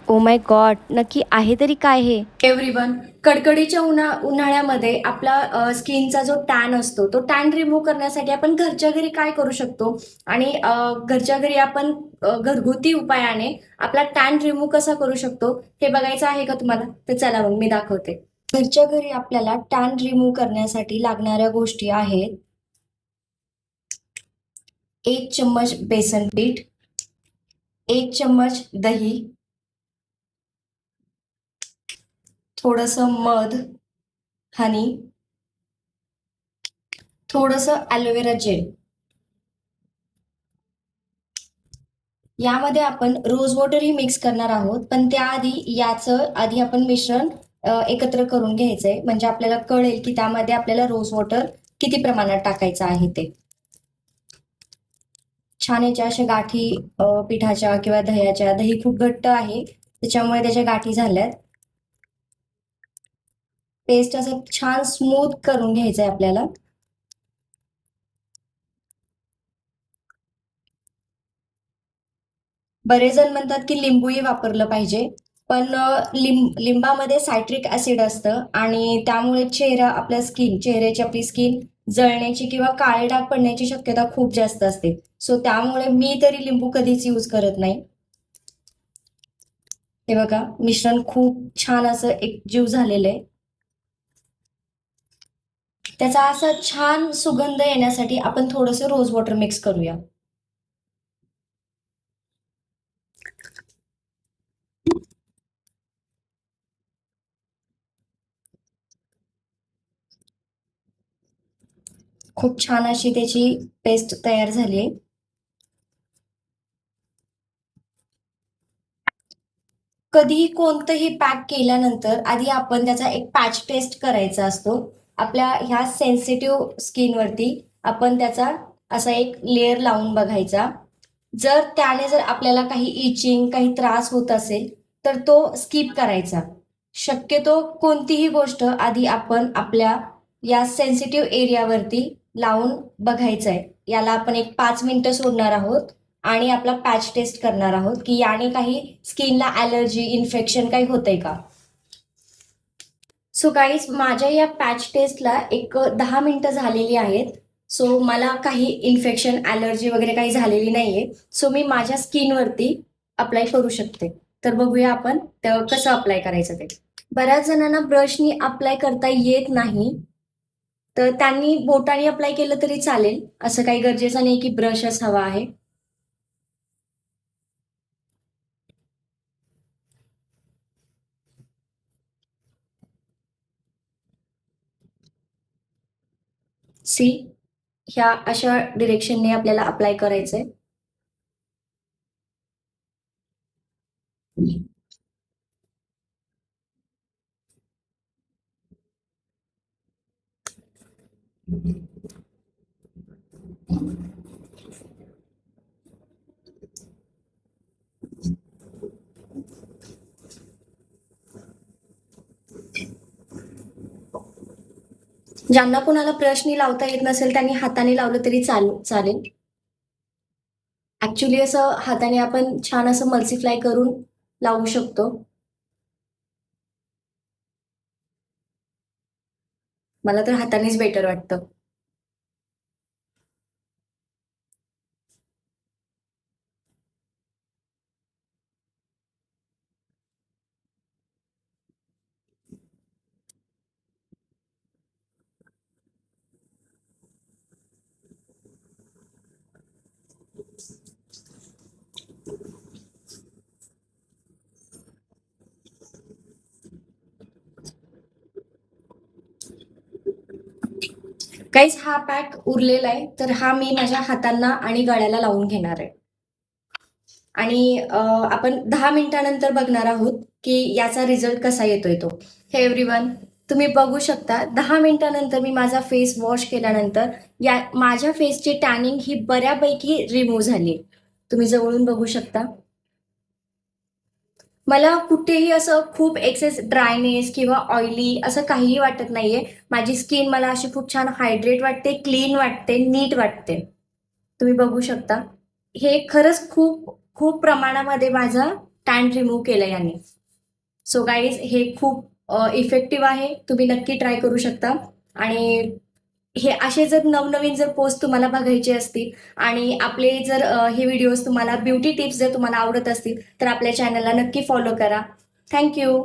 Oh my God, नक्की आहे तरी काय हे? एव्हरीवन, कडकडीच्या उन्हाळ्यामध्ये आपला स्किनचा जो टॅन असतो तो टॅन रिमूव्ह करण्यासाठी आपण घरच्या घरी काय करू शकतो आणि घरच्या घरी आपण घरगुती उपायाने आपला टॅन रिमूव्ह कसा करू शकतो हे बघायचं आहे का तुम्हाला? तर चला मग मी दाखवते. घरच्या घरी आपल्याला टॅन रिमूव्ह करण्यासाठी लागणाऱ्या गोष्टी आहेत: 1 चम्मच बेसन पीठ, 1 चम्मच दही, थोडंसं मध, हनी, थोडंसं ॲलोवेरा जेल. यामध्ये आपण रोज वॉटर ही मिक्स करणार आहोत, पण त्याआधी याचं आधी आपण मिश्रण एकत्र करून घ्यायचंय, म्हणजे आपल्याला कळेल की त्यामध्ये आपल्याला रोज वॉटर किती प्रमाणात टाकायचं आहे ते. छान याच्या अशा गाठी पिठाच्या किंवा दह्याच्या. दही खूप घट्ट आहे त्याच्यामुळे त्याच्या गाठी झाल्यात. पेस्ट असं छान स्मूथ करून घ्यायचंय आपल्याला. बरेच जण म्हणतात की लिंबूही वापरलं पाहिजे, पण लिंबामध्ये सायट्रिक ऍसिड असतं आणि त्यामुळे चेहऱ्याची आपली स्किन जळण्याची किंवा काळे डाग पडण्याची शक्यता खूप जास्त असते. सो त्यामुळे मी तरी लिंबू कधीच यूज करत नाही. हे बघा, मिश्रण खूप छान असं एकजीव झालेलं आहे. त्याचा असा छान सुगंध येण्यासाठी आपण थोडंसं रोज वॉटर मिक्स करूया. खूप छान अशी त्याची पेस्ट तयार झाली आहे. कधीही कोणतंही पॅक केल्यानंतर आधी आपण त्याचा एक पॅच टेस्ट करायचा असतो. आपल्या ह्या सेन्सिटिव्ह स्किनवरती आपण त्याचा असा एक लेयर लावून बघायचा. जर आपल्याला काही इचिंग, काही त्रास होत असेल तर तो स्किप करायचा. शक्यतो कोणतीही गोष्ट आधी आपण आपल्या या सेन्सिटिव्ह एरियावरती लावून बघायचं आहे. याला आपण एक 5 मिनिटं सोडणार आहोत आणि आपला पॅच टेस्ट करणार आहोत की याने काही स्किनला ॲलर्जी, इन्फेक्शन काही होतंय का. सो गाईज, माझ्या या पॅच टेस्टला एक 10 मिनिटं झालेली आहेत. सो मला काही इन्फेक्शन, ॲलर्जी वगैरे काही झालेली नाहीये. सो मी माझ्या स्किनवरती अप्लाय करू शकते. तर बघूया आपण कसं अप्लाय करायचं ते. बऱ्याच जणांना ब्रशनी अप्लाय करता येत नाही, तर त्यांनी बोटाने अप्लाय केलं तरी चालेल. असं काही गरजेचं नाही की ब्रशच हवा आहे. सी, ह्या अशा डिरेक्शनने आपल्याला अप्लाय करायचंय. ज्यांना कोणाला ब्रशनी लावता येत नसेल त्यांनी हाताने लावलं तरी चालेल. ऍक्च्युली असं हाताने आपण छान असं मल्सिफ्लाय करून लावू शकतो. मला तर हातानेच बेटर वाटतं. गाईज, हा पॅक उरलेला आहे, तर हा मी माझ्या हातांना आणि गळ्याला लावून घेणार आहे. आणि आपण 10 मिनिटानंतर बघणार आहोत की याचा रिझल्ट कसा येतोय तो. हे एव्हरीवन, तुम्ही बघू शकता 10 मिनिटानंतर मी माझा फेस वॉश केल्यानंतर माझ्या फेसची टॅनिंग ही बऱ्यापैकी रिमूव्ह झाली. तुम्ही जवळून बघू शकता. मला कुठेही असं खूप एक्सेस ड्रायनेस किंवा ऑइली असं काहीही वाटत नाहीये. माझी स्किन मला अशी खूप छान हायड्रेट वाटते, क्लीन वाटते, नीट वाटते. तुम्ही बघू शकता. हे खरंच खूप खूप प्रमाणामध्ये माझा टॅन रिमूव्ह केलं याने. सो गाईज हे खूप इफेक्टिव्ह आहे, तुम्ही नक्की ट्राय करू शकता. आणि हे असे जर नवनवीन जर पोस्ट तुम्हाला बघायचे असतील आणि आपले जर हे व्हिडिओज तुम्हाला ब्युटी टिप्स जर तुम्हाला आवडत असतील तर आपल्या चॅनलला नक्की फॉलो करा. थँक्यू.